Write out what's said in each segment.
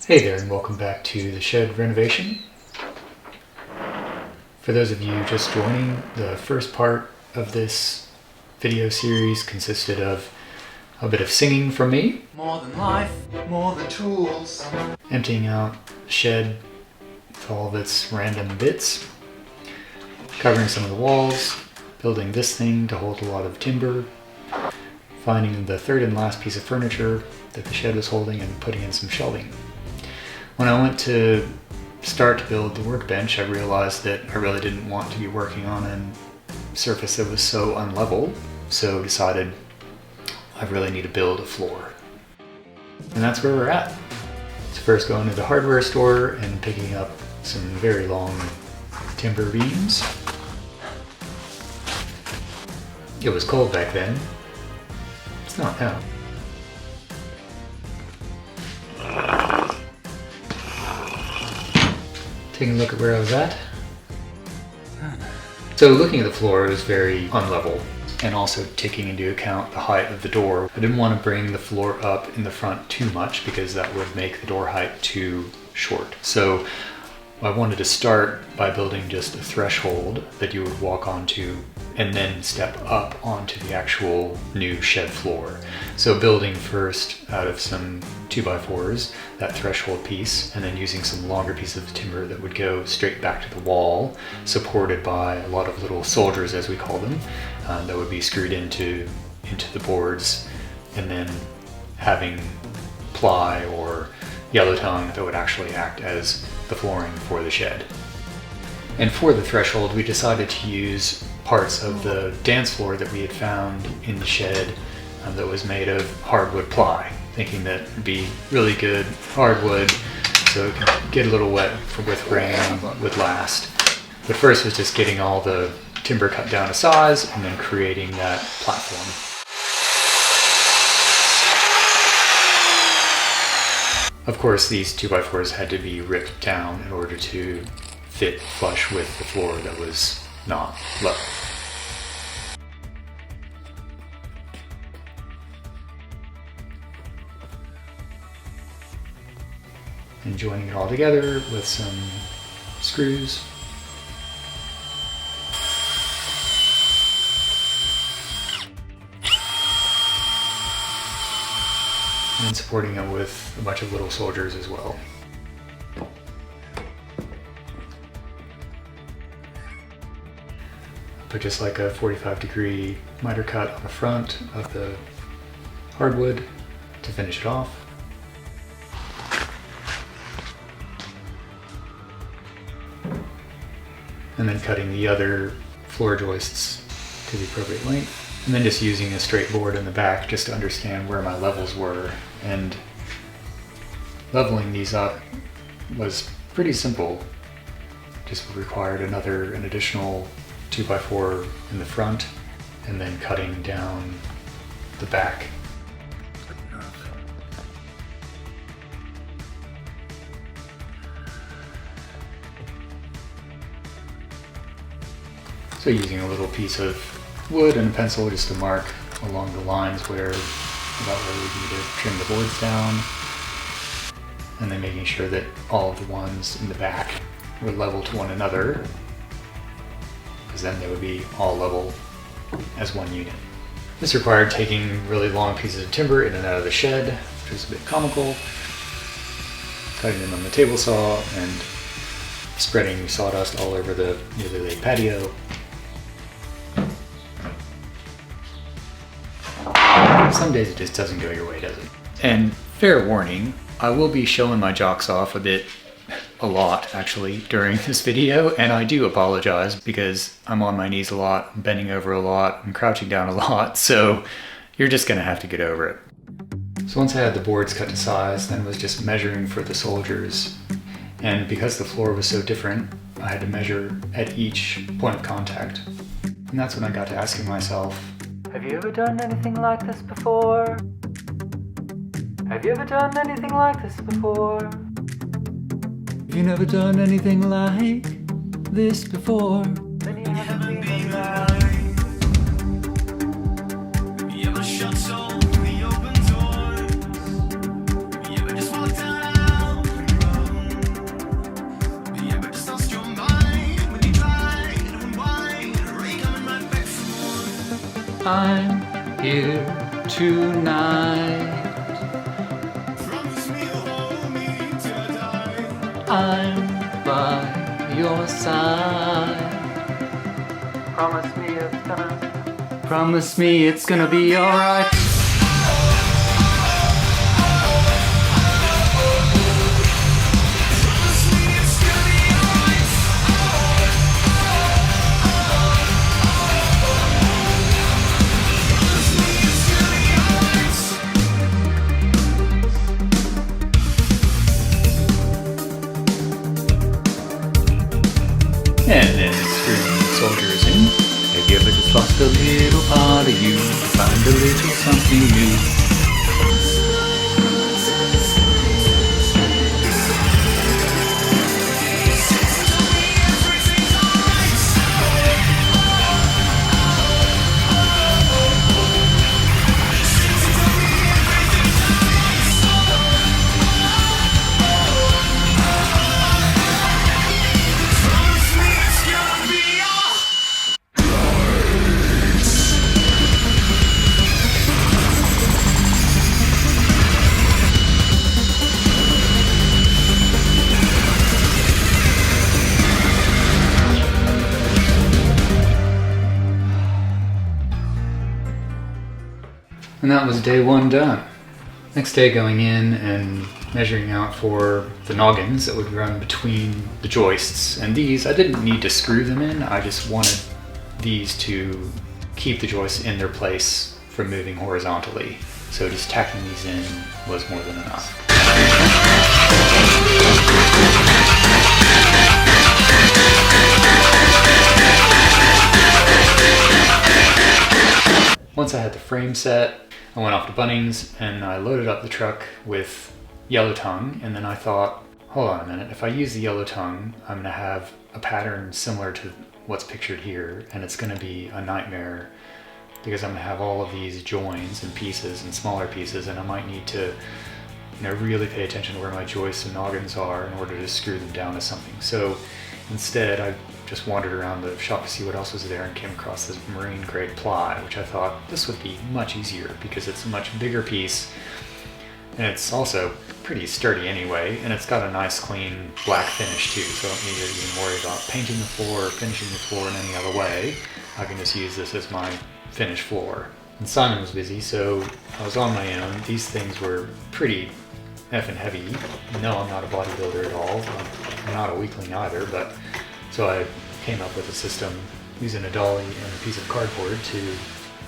Hey there, and welcome back to the shed renovation. For those of you just joining, the first part of this video series consisted of a bit of singing from me. More than life, more than tools. Emptying out the shed with all of its random bits. Covering some of the walls. Building this thing to hold a lot of timber. Finding the third and last piece of furniture that the shed was holding and putting in some shelving. When I went to start to build the workbench, I realized that I really didn't want to be working on a surface that was so unlevel, so decided I really need to build a floor. And that's where we're at. So first going to the hardware store and picking up some very long timber beams. It was cold back then. It's not now. Taking a look at where I was at. So looking at the floor, it was very unlevel, and also taking into account the height of the door. I didn't want to bring the floor up in the front too much because that would make the door height too short. So I wanted to start by building just a threshold that you would walk onto and then step up onto the actual new shed floor. So building first out of some 2x4s, that threshold piece, and then using some longer pieces of timber that would go straight back to the wall, supported by a lot of little soldiers, as we call them, that would be screwed into the boards, and then having ply or yellow tongue that would actually act as the flooring for the shed. And for the threshold, we decided to use parts of the dance floor that we had found in the shed that was made of hardwood ply, thinking that it would be really good hardwood so it could get a little wet with rain, would last. But first was just getting all the timber cut down to size and then creating that platform. Of course, these 2x4s had to be ripped down in order to fit flush with the floor that was not level. And joining it all together with some screws. And supporting it with a bunch of little soldiers as well. Put just like a 45-degree miter cut on the front of the hardwood to finish it off. And then cutting the other floor joists to the appropriate length. And then just using a straight board in the back just to understand where my levels were. And leveling these up was pretty simple. Just required an additional 2x4 in the front, and then cutting down the back. So using a little piece of wood and a pencil just to mark along the lines about where we need to trim the boards down, and then making sure that all of the ones in the back were level to one another, because then they would be all level as one unit. This required taking really long pieces of timber in and out of the shed, which was a bit comical, cutting them on the table saw and spreading sawdust all over the patio. Some days it just doesn't go your way, does it? And fair warning, I will be showing my jocks off a lot actually during this video, and I do apologize because I'm on my knees a lot, I'm bending over a lot, I'm crouching down a lot, so you're just gonna have to get over it. So once I had the boards cut to size, then it was just measuring for the soldiers. And because the floor was so different, I had to measure at each point of contact. And that's when I got to asking myself, have you ever done anything like this before? Have you ever done anything like this before? Have you never done anything like this before? Then you haven't been right. Have you ever shut so many open doors? Have you ever just walked out I'm here tonight. I'm by your side. Promise me it's gonna be alright. And then screwing the soldiers in. Have you ever just lost a little part of you to find a little something new? And that was day one done. Next day going in and measuring out for the noggins that would run between the joists. And these, I didn't need to screw them in, I just wanted these to keep the joists in their place from moving horizontally. So just tacking these in was more than enough. Once I had the frame set, I went off to Bunnings and I loaded up the truck with yellow tongue, and then I thought, hold on a minute, if I use the yellow tongue, I'm gonna have a pattern similar to what's pictured here, and it's gonna be a nightmare because I'm gonna have all of these joins and pieces and smaller pieces, and I might need to really pay attention to where my joists and noggins are in order to screw them down to something. So instead, I just wandered around the shop to see what else was there and came across this marine grade ply, which I thought this would be much easier because it's a much bigger piece and it's also pretty sturdy anyway, and it's got a nice clean black finish too, so I don't need to even worry about painting the floor or finishing the floor in any other way. I can just use this as my finished floor. And Simon was busy, so I was on my own. These things were pretty effing heavy. No, I'm not a bodybuilder at all. I'm not a weakling either, but so I came up with a system using a dolly and a piece of cardboard to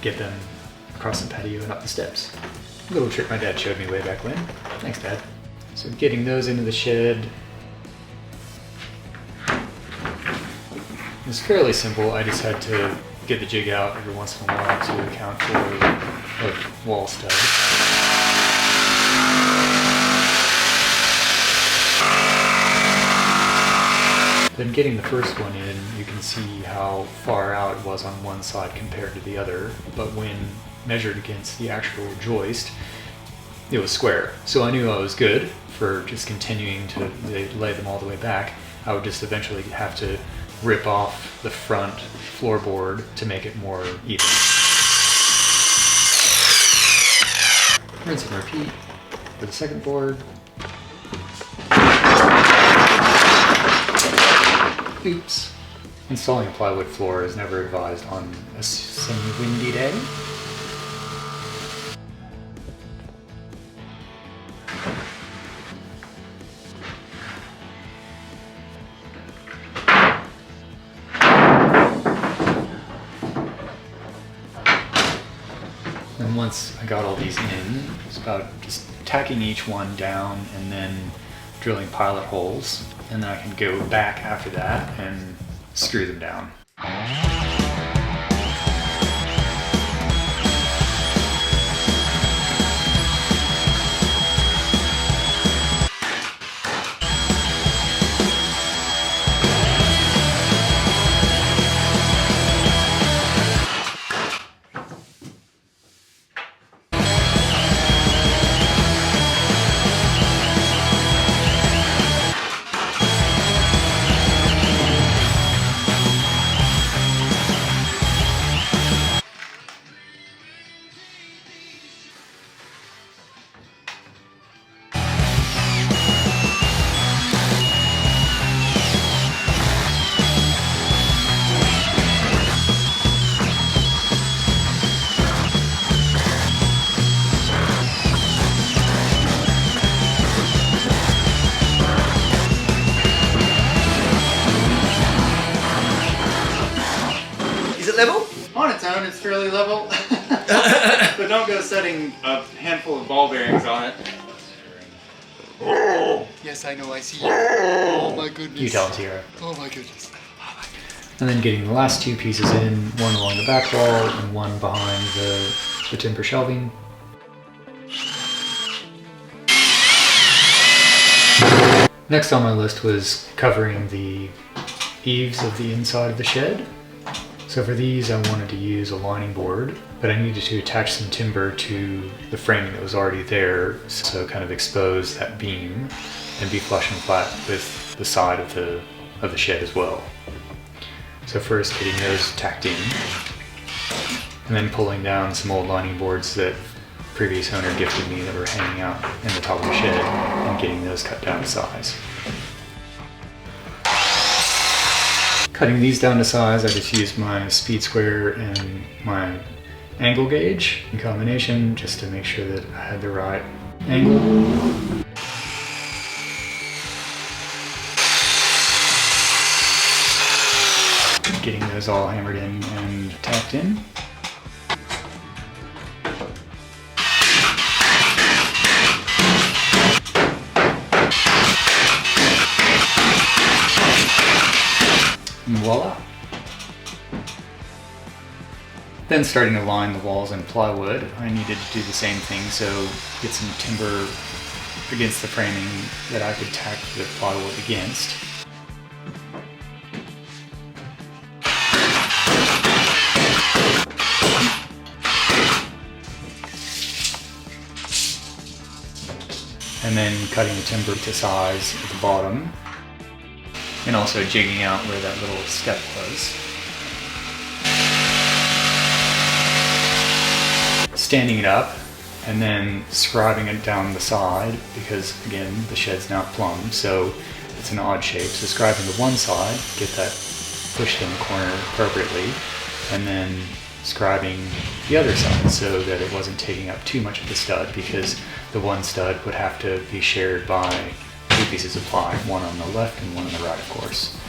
get them across the patio and up the steps. A little trick my dad showed me way back when. Thanks, Dad. So getting those into the shed is fairly simple. I just had to get the jig out every once in a while to account for a wall stud. Then getting the first one in, you can see how far out it was on one side compared to the other, but when measured against the actual joist, it was square. So I knew I was good for just continuing to lay them all the way back. I would just eventually have to rip off the front floorboard to make it more even. Rinse and repeat for the second board. Oops. Installing a plywood floor is never advised on a semi-windy day. And once I got all these in, it's about just tacking each one down and then drilling pilot holes, and then I can go back after that and screw them down. fairly level. But don't go setting a handful of ball bearings on it. Oh! Yes, I know, I see you. Oh my goodness. You tell Cira. Oh my goodness. And then getting the last two pieces in, one along the back wall and one behind the timber shelving. Next on my list was covering the eaves of the inside of the shed. So for these I wanted to use a lining board, but I needed to attach some timber to the framing that was already there, so kind of expose that beam and be flush and flat with the side of the shed as well. So first getting those tacked in, and then pulling down some old lining boards that previous owner gifted me that were hanging out in the top of the shed and getting those cut down to size. Cutting these down to size, I just used my speed square and my angle gauge in combination just to make sure that I had the right angle. Getting those all hammered in and tacked in. And voila! Then starting to line the walls in plywood, I needed to do the same thing, so get some timber against the framing that I could tack the plywood against. And then cutting the timber to size at the bottom, and also jigging out where that little step was. Standing it up, and then scribing it down the side, because again, the shed's now plumbed, so it's an odd shape. So scribing the one side, get that pushed in the corner appropriately, and then scribing the other side so that it wasn't taking up too much of the stud, because the one stud would have to be shared by two pieces of ply, one on the left and one on the right, of course.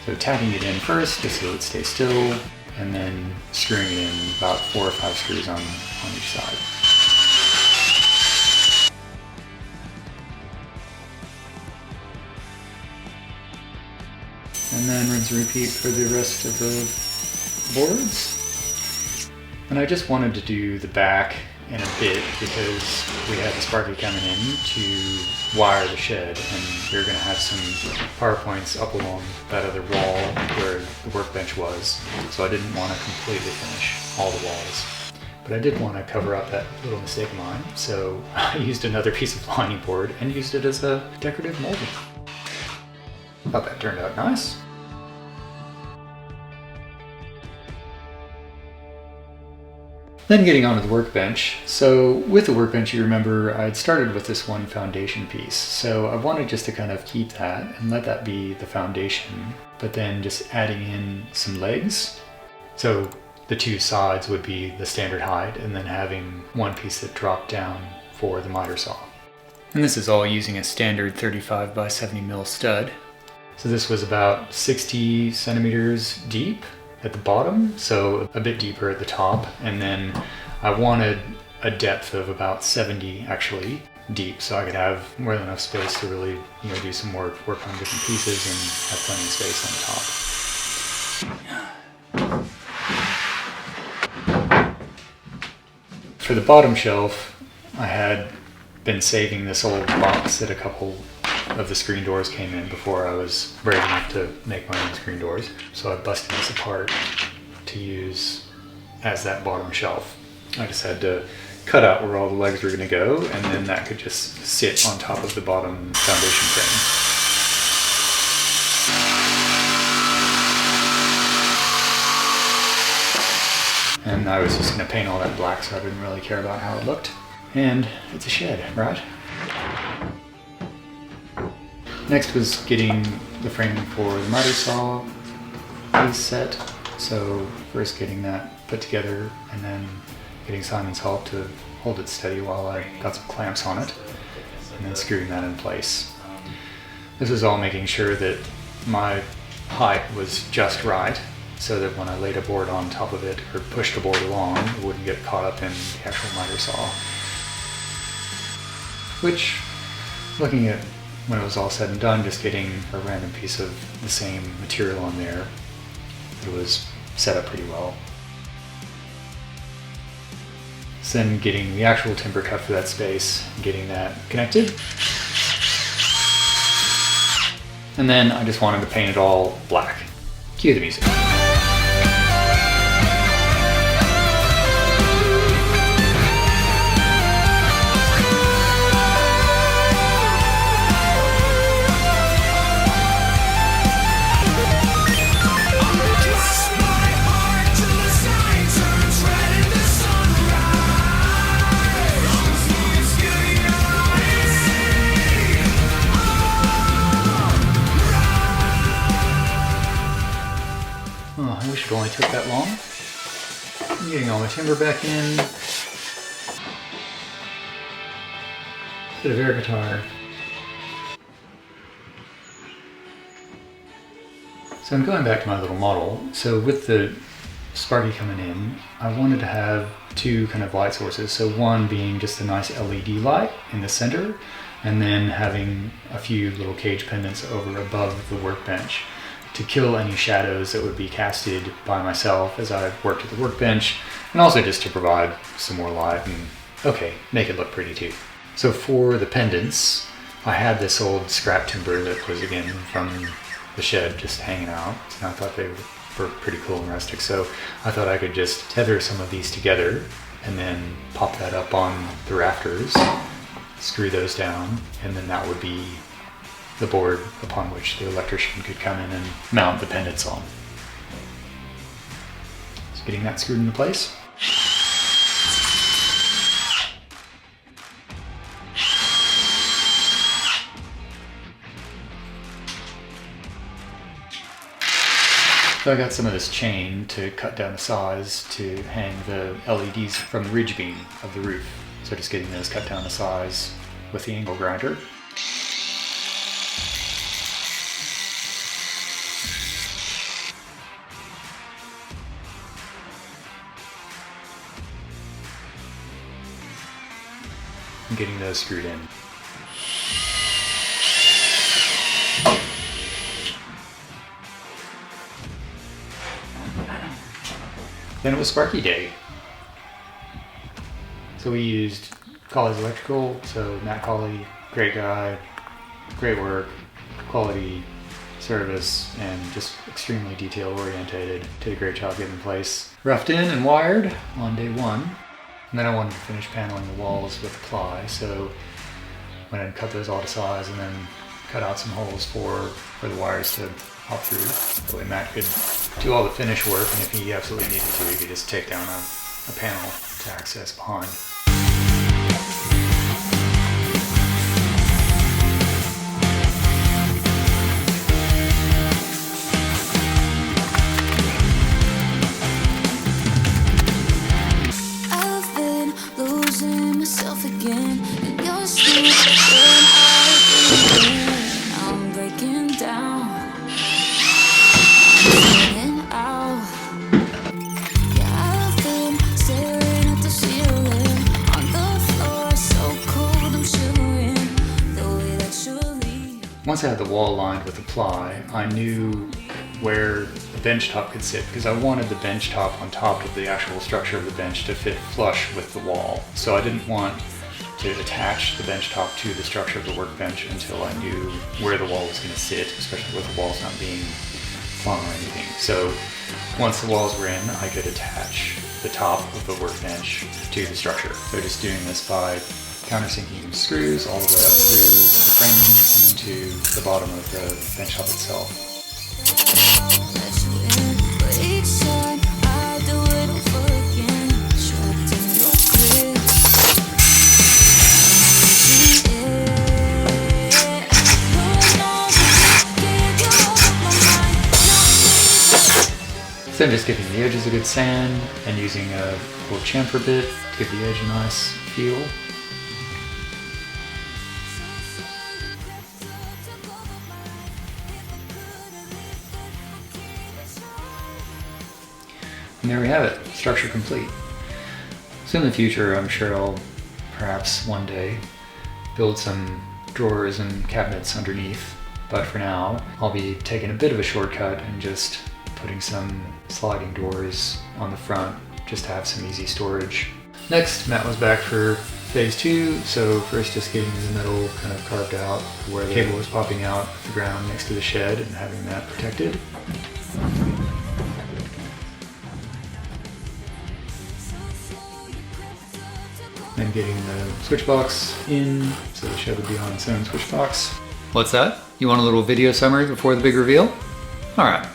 So tacking it in first, just so it stays still, and then screwing it in about 4 or 5 screws on each side. And then rinse and repeat for the rest of the boards. And I just wanted to do the back in a bit because we had the Sparky coming in to wire the shed, and we were going to have some power points up along that other wall where the workbench was. So I didn't want to completely finish all the walls. But I did want to cover up that little mistake of mine, so I used another piece of lining board and used it as a decorative molding. Thought that turned out nice. Then getting onto the workbench. So with the workbench, you remember I'd started with this one foundation piece. So I wanted just to kind of keep that and let that be the foundation, but then just adding in some legs. So the two sides would be the standard height, and then having one piece that dropped down for the miter saw. And this is all using a standard 35 by 70 mil stud. So this was about 60 centimeters deep at the bottom, so a bit deeper at the top, and then I wanted a depth of about 70 actually deep, so I could have more than enough space to really, do some work on different pieces and have plenty of space on the top. For the bottom shelf, I had been saving this old box that a couple of the screen doors came in before I was brave enough to make my own screen doors. So I busted this apart to use as that bottom shelf. I just had to cut out where all the legs were going to go, and then that could just sit on top of the bottom foundation frame. And I was just going to paint all that black, so I didn't really care about how it looked. And it's a shed, right? Next was getting the framing for the miter saw piece set. So first getting that put together, and then getting Simon's help to hold it steady while I got some clamps on it. and then screwing that in place. This was all making sure that my height was just right, so that when I laid a board on top of it or pushed a board along, it wouldn't get caught up in the actual miter saw. Which, looking at when it was all said and done, just getting a random piece of the same material on there, it was set up pretty well. So then getting the actual timber cut for that space, getting that connected. And then I just wanted to paint it all black. Cue the music. I wish it only took that long. I'm getting all my timber back in. Bit of air guitar. So I'm going back to my little model. So with the Sparky coming in, I wanted to have two kind of light sources. So one being just a nice LED light in the center, and then having a few little cage pendants over above the workbench to kill any shadows that would be casted by myself as I worked at the workbench, and also just to provide some more light and, okay, make it look pretty too. So for the pendants, I had this old scrap timber that was, again, from the shed just hanging out, and I thought they were pretty cool and rustic, so I thought I could just tether some of these together and then pop that up on the rafters, screw those down, and then that would be the board upon which the electrician could come in and mount the pendants on. So getting that screwed into place. So I got some of this chain to cut down the size to hang the LEDs from the ridge beam of the roof. So just getting those cut down to size with the angle grinder. And getting those screwed in. Then it was Sparky Day. So we used Colley's Electrical, so Matt Colley, great guy, great work, quality service, and just extremely detail orientated. Did a great job getting in place. Roughed in and wired on day one. And then I wanted to finish paneling the walls with Ply, so went and cut those all to size and then cut out some holes for the wires to hop through. That way Matt could do all the finish work, and if he absolutely needed to, he could just take down a panel to access behind. Once I had the wall lined with the Ply, I knew where the bench top could sit, because I wanted the bench top on top of the actual structure of the bench to fit flush with the wall. So I didn't want to attach the bench top to the structure of the workbench until I knew where the wall was going to sit, especially with the walls not being flung or anything. So once the walls were in, I could attach the top of the workbench to the structure. So just doing this by countersinking screws all the way up through the framing and into the bottom of the bench top itself. So I'm just giving the edges a good sand and using a little chamfer bit to give the edge a nice feel. And there we have it, structure complete. So in the future, I'm sure I'll perhaps one day build some drawers and cabinets underneath. But for now, I'll be taking a bit of a shortcut and just putting some sliding doors on the front just to have some easy storage. Next, Matt was back for phase 2, so first just getting the metal kind of carved out where the cable was popping out of the ground next to the shed and having that protected. Then getting the switch box in, so the shed would be on its own switch box. What's that? You want a little video summary before the big reveal? Alright.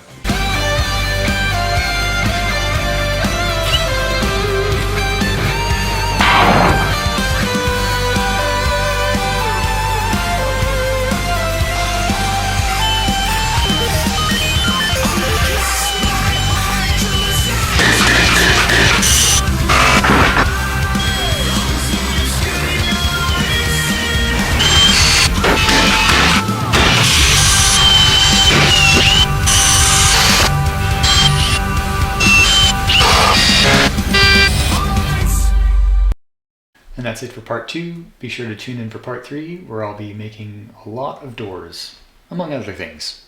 And that's it for part 2. Be sure to tune in for part 3, where I'll be making a lot of doors, among other things.